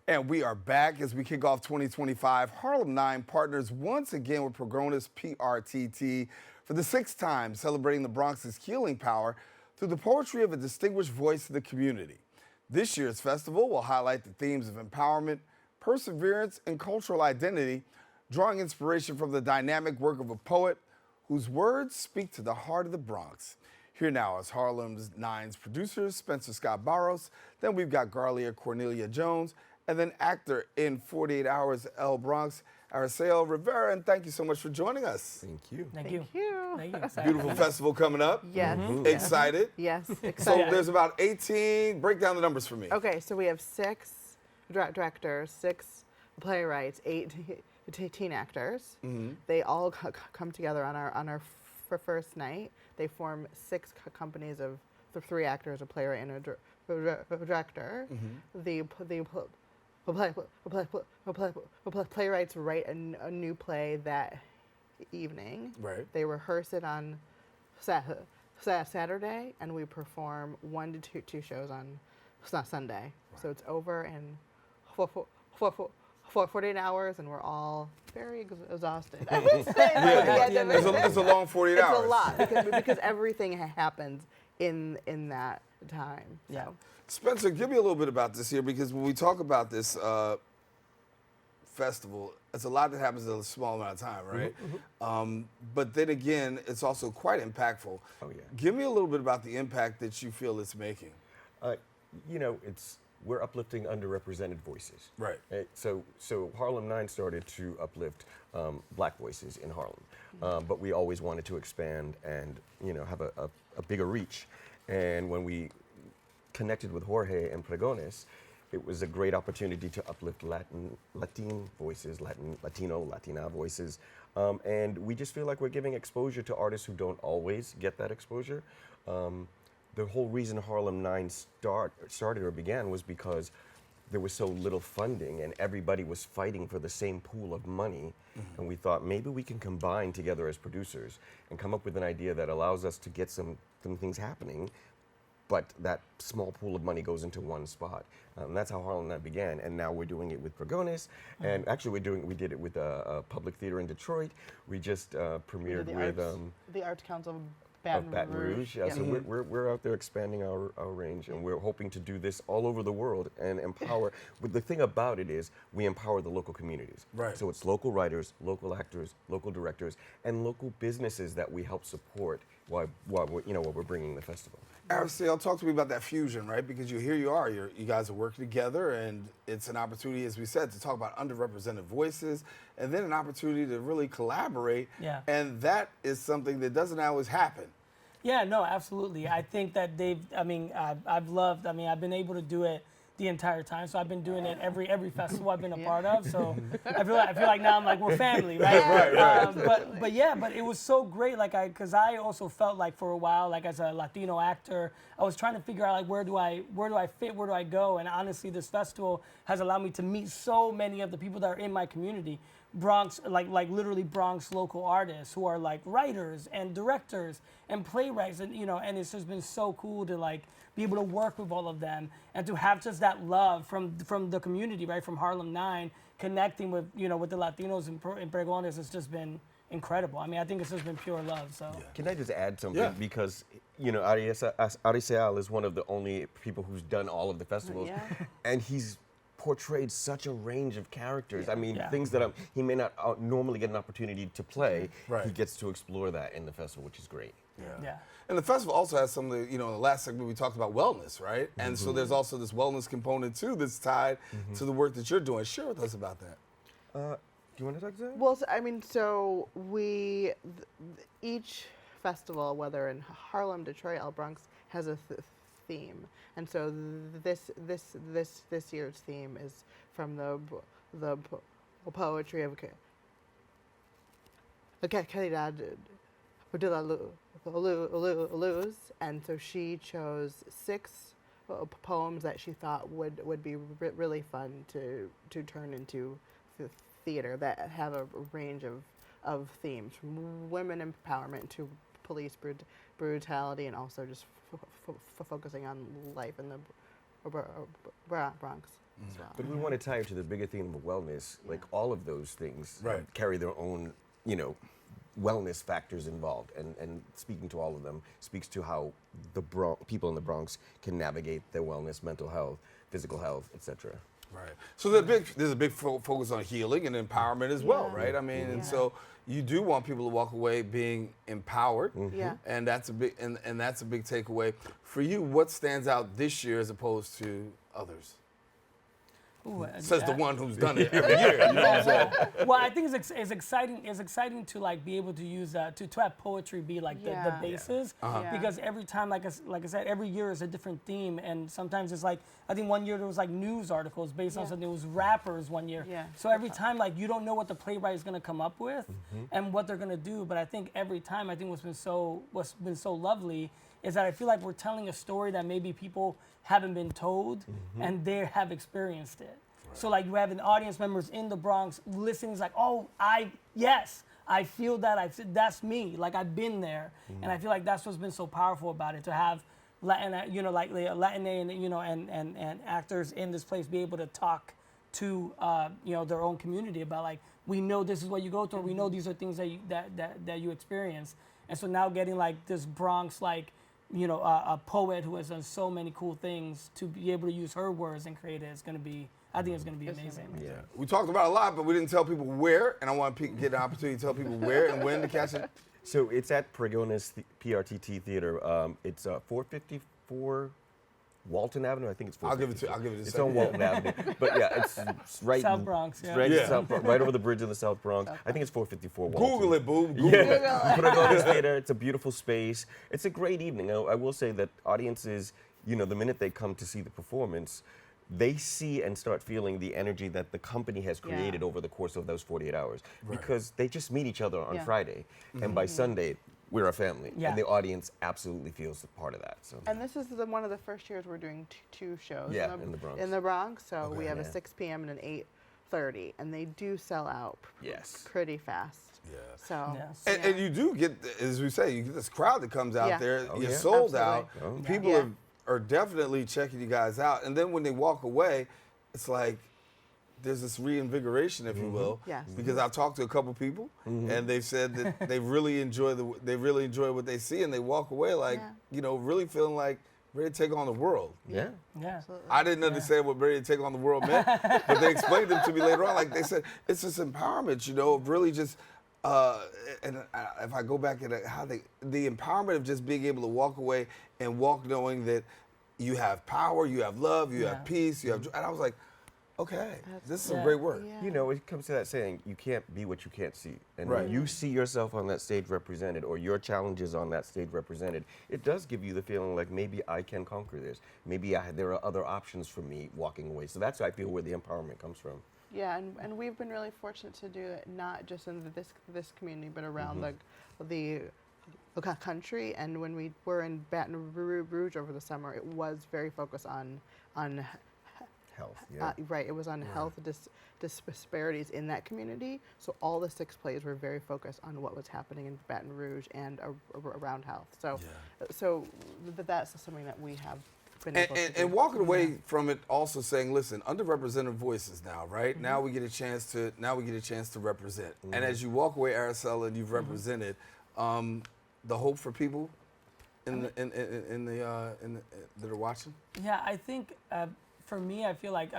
And we are back as we kick off 2025. Harlem 9 partners once again with Progonis PRTT for the sixth time, celebrating the Bronx's healing power through the poetry of a distinguished voice of the community. This year's festival will highlight the themes of empowerment, perseverance, and cultural identity, drawing inspiration from the dynamic work of a poet whose words speak to the heart of the Bronx. Here now is Harlem 9's producers, Spencer Scott Barros. Then we've got Garlia Cornelia Jones, and then actor in 48 Hours, Bronx, Arisael Rivera. And thank you so much for joining us. Thank you. Thank you. Thank you. Beautiful festival coming up. Yes. Excited? Yes. So Excited. there's about 18. Break down the numbers for me. Okay, so we have 6 directors, 6 playwrights, 8 teen actors. They all come together on our first night. They form 6 companies of 3 actors, a playwright, and a director. The playwrights write a new play that evening. Right. They rehearse it on Saturday, and we perform 1 to 2 shows on Sunday. Right. So it's over in 48 hours, and we're all very exhausted. I would say It's a long 48 hours. It's a lot because everything happens in that time. Yeah. So. Spencer, give me a little bit about this here, because when we talk about this festival, it's a lot that happens in a small amount of time, right? But then again, it's also quite impactful. Oh, yeah. Give me a little bit about the impact that you feel it's making. We're uplifting underrepresented voices. Right. So Harlem 9 started to uplift black voices in Harlem, but we always wanted to expand and have a bigger reach. And when we connected with Jorge and Progonis, it was a great opportunity to uplift Latin voices, Latino, Latina voices. And we just feel like we're giving exposure to artists who don't always get that exposure. The whole reason Harlem 9 started or began was because there was so little funding and everybody was fighting for the same pool of money. And we thought maybe we can combine together as producers and come up with an idea that allows us to get some things happening, but that small pool of money goes into one spot. And that's how Harlem 9 began. And now we're doing it with Progonis. And actually we did it with a public theater in Detroit. We just premiered with the Arts Council of Baton Rouge. Yeah. So we're out there expanding our range, and we're hoping to do this all over the world and empower. But the thing about it is we empower the local communities. Right. So it's local writers, local actors, local directors, and local businesses that we help support while we're bringing the festival. Arisael, talk to me about that fusion, right? Because here you are, you guys are working together, and it's an opportunity, as we said, to talk about underrepresented voices, and then an opportunity to really collaborate. Yeah. And that is something that doesn't always happen. Yeah, no, absolutely. I think that I've been able to do it the entire time. So I've been doing it every festival I've been a part of. So I feel like now I'm like, we're family, right? Right. But it was so great. Because I also felt like for a while, like as a Latino actor, I was trying to figure out like where do I fit, where do I go? And honestly, this festival has allowed me to meet so many of the people that are in my community. Bronx, like literally Bronx local artists who are like writers and directors and playwrights, and and it's just been so cool to like be able to work with all of them and to have just that love from the community, right, from Harlem 9, connecting with with the Latinos and Pregones has just been incredible. I mean, I think it's just been pure love. So Can I just add something? Yeah. Because Arisael is one of the only people who's done all of the festivals, and he's portrayed such a range of characters. I mean, things that he may not normally get an opportunity to play. Right. He gets to explore that in the festival, which is great. yeah. And the festival also has some of the, in the last segment we talked about wellness, right? And so there's also this wellness component too that's tied to the work that you're doing. Share with us about that. Do you want to talk to that? Well, each festival, whether in Harlem, Detroit, Bronx, has a theme, and so this year's theme is from the poetry of Caridad de la Luz, and so she chose 6 poems that she thought would be really fun to turn into theater that have a range of themes, from women empowerment to police brutality, and also just focusing on life in the Bronx. as well. But we want to tie it to the bigger theme of wellness. Like all of those things Right. carry their own, wellness factors involved. And speaking to all of them speaks to how the people in the Bronx can navigate their wellness, mental health, physical health, etc. Right. So there's a big focus on healing and empowerment as well, right? I mean, and so you do want people to walk away being empowered, Yeah. and that's a big and that's a big takeaway for you. What stands out this year as opposed to others? Ooh, Says the one who's done it every year. You know what I'm saying? Well, I think it's exciting. It's exciting to like be able to use to have poetry be like the Yeah. basis, Yeah. because every time, like I said, every year is a different theme, and sometimes it's like I think one year there was like news articles based on Yeah. something. It was rappers one year. Yeah. So every time, like you don't know what the playwright is gonna come up with and what they're gonna do. But I think every time, I think what's been so lovely is that I feel like we're telling a story that maybe people haven't been told and they have experienced it. So like you have an audience members in the Bronx listening, it's like, oh, I feel that, that's me, like I've been there. And I feel like that's what's been so powerful about it, to have Latin, Latin and actors in this place be able to talk to their own community about like, we know this is what you go through, we know these are things that you experience. And so now getting like this Bronx, like, a poet who has done so many cool things, to be able to use her words and create it, I think it's going to be amazing. Yeah. We talked about a lot, but we didn't tell people where, and I want to get an opportunity to tell people where and when to catch it. So it's at Pregones PRTT Theater. It's 454 Walton Avenue. I think it's 454. I'll give it a It's second. on Walton Avenue. But yeah, it's right South Bronx, yeah. Right, Yeah. right over the bridge in the South Bronx. I think it's 454 Walton. Google it, boo. Google Yeah, it. Pregones Theater. It's a beautiful space. It's a great evening. I will say that audiences, the minute they come to see the performance, they see and start feeling the energy that the company has created over the course of those 48 hours. Because they just meet each other on Yeah. Friday, and by Sunday, we're a family. Yeah. And the audience absolutely feels a part of that. So. And this is one of the first years we're doing two shows Yeah, in the Bronx. In the Bronx, so we have a Yeah. 6 p.m. and an 8:30, and they do sell out Yes. pretty fast. Yeah. So Yes. And you do get, as we say, you get this crowd that comes out Yeah. there. Oh, You're yeah. sold Absolutely. out. Oh. People Yeah. are definitely checking you guys out. And then when they walk away, it's like there's this reinvigoration, if you will. Yes. Because I've talked to a couple people, and they've said that they really enjoy what they see, and they walk away like, really feeling like ready to take on the world. Yeah. Yeah. I didn't understand what ready to take on the world meant, but they explained it to me later on. Like they said, it's this empowerment, of really just, if I go back at how the empowerment of just being able to walk away and walk knowing that you have power, you have love, you have peace, you have, and I was like, okay, this is some great work. Yeah. It comes to that saying, you can't be what you can't see. And Right. when you see yourself on that stage represented, or your challenges on that stage represented, it does give you the feeling like maybe I can conquer this. Maybe there are other options for me walking away. So that's, I feel, where the empowerment comes from. Yeah, and we've been really fortunate to do it not just in this community, but around the country. And when we were in Baton Rouge over the summer, it was very focused on Health, yeah. right. It was on health disparities in that community. So all the 6 plays were very focused on what was happening in Baton Rouge and around health. So, that's something that we have been able to do. And walking away from it also saying, listen, underrepresented voices now, right? Now we get a chance to represent. And as you walk away, Arisael, and you've represented, the hope for people that are watching. Yeah, I think for me, I feel like,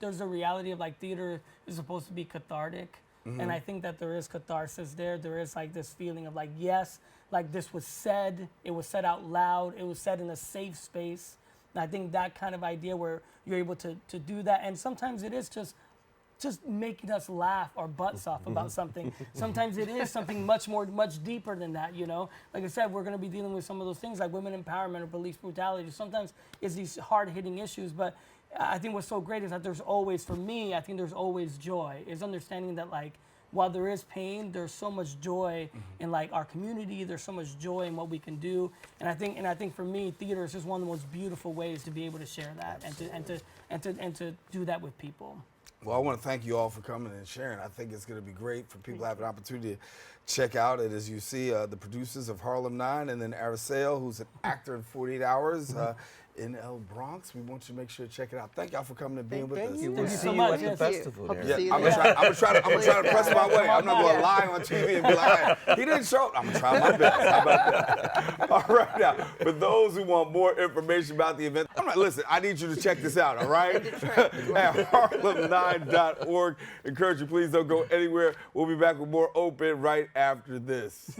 there's a reality of like theater is supposed to be cathartic. And I think that there is catharsis there. There is like this feeling of like, yes, like this was said, it was said out loud, it was said in a safe space. And I think that kind of idea where you're able to do that. And sometimes it is just making us laugh our butts off about something. Sometimes it is something much deeper than that, Like I said, we're going to be dealing with some of those things like women empowerment or police brutality. Sometimes it's these hard-hitting issues, but I think what's so great is that there's always, for me, I think there's always joy. Is understanding that like, while there is pain, there's so much joy in like our community. There's so much joy in what we can do, and I think for me, theater is just one of the most beautiful ways to be able to share that and to do that with people. Well, I want to thank you all for coming and sharing. I think it's going to be great for people to have an opportunity to check out it. As you see, the producers of Harlem 9, and then Arisael, who's an actor in 48 Hours, NL Bronx. We want you to make sure to check it out. Thank y'all for coming and being with us. Thank Thank you you See so you much. at the Yes. festival. Hope to Darren. see you I'm there. gonna try to press my way. I'm not going to lie on TV and be like, hey, he didn't show up. I'm gonna try my best. How about that? All right, now for those who want more information about the event, listen. I need you to check this out. All right, at harlem9.org. Encourage you, please don't go anywhere. We'll be back with more Open right after this.